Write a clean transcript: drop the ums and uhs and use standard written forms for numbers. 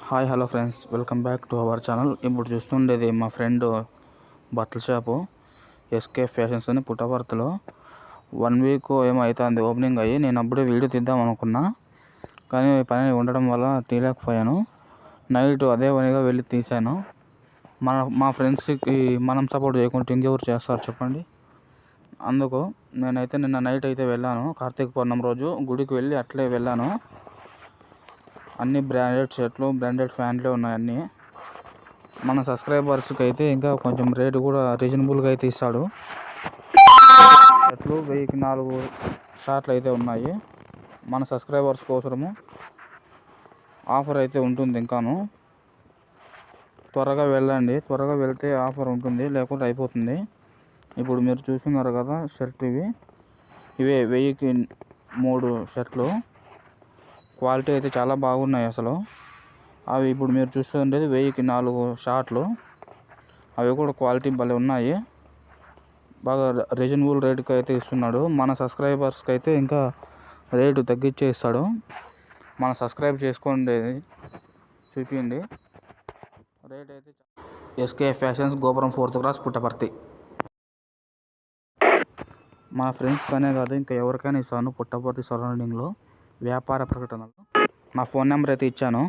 Hi hello friends, welcome back to our channel. ఇప్పుడు చూస్తుండేది మా friend బట్టల షాపు ఎస్కే ఫ్యాషన్స్ అని పుట్టపర్తిలో 1 వీక్ ఏమో అవుతుంది ఓపెనింగ్ అయ్యి. నేను అప్పుడే వీడియో తీద్దాం అనుకున్నా, కానీ పని ఉండడం వల్ల తీయలేకపోయాను. నైట్ అదే పనిగా వెళ్ళి తీశాను. మా ఫ్రెండ్స్కి మనం సపోర్ట్ చేయకుంటే ఇంకెవరు చేస్తారు చెప్పండి. అందుకు నేనైతే నిన్న నైట్ అయితే వెళ్ళాను. కార్తీక పౌర్ణమి రోజు గుడికి వెళ్ళి అట్లే వెళ్ళాను. అన్ని బ్రాండెడ్ షర్ట్లు, బ్రాండెడ్ ప్యాంట్లు ఉన్నాయి అన్నీ. మన సబ్స్క్రైబర్స్కి అయితే ఇంకా కొంచెం రేటు కూడా రీజనబుల్గా అయితే ఇస్తాడు. షర్ట్లు 1000కి 4 షార్ట్లు అయితే ఉన్నాయి. మన సబ్స్క్రైబర్స్ కోసము ఆఫర్ అయితే ఉంటుంది. ఇంకాను త్వరగా వెళ్ళండి, త్వరగా వెళ్తే ఆఫర్ ఉంటుంది, లేకుంటే అయిపోతుంది. ఇప్పుడు మీరు చూస్తున్నారు కదా షర్ట్, ఇవే 1000కి 3 షర్ట్లు. క్వాలిటీ అయితే చాలా బాగున్నాయి అసలు. అవి ఇప్పుడు మీరు చూస్తుండేది 1000కి 4 షార్ట్లు. అవి కూడా క్వాలిటీ భలే ఉన్నాయి. బాగా రీజనబుల్ రేటుకి అయితే ఇస్తున్నాడు. మన సబ్స్క్రైబర్స్కి అయితే ఇంకా రేటు తగ్గించే ఇస్తాడు. మన సబ్స్క్రైబ్ చేసుకోండి, చూపించండి. రేట్ అయితే ఎస్కే ఫ్యాషన్స్, గోపురం 4th క్రాస్, పుట్టపర్తి. మా ఫ్రెండ్స్ అనే కాదు, ఇంకా ఎవరికైనా ఇస్తాను. పుట్టపర్తి సరౌండింగ్లో వ్యాపార ప్రకటనలు నా ఫోన్ నెంబర్ అయితే ఇచ్చాను.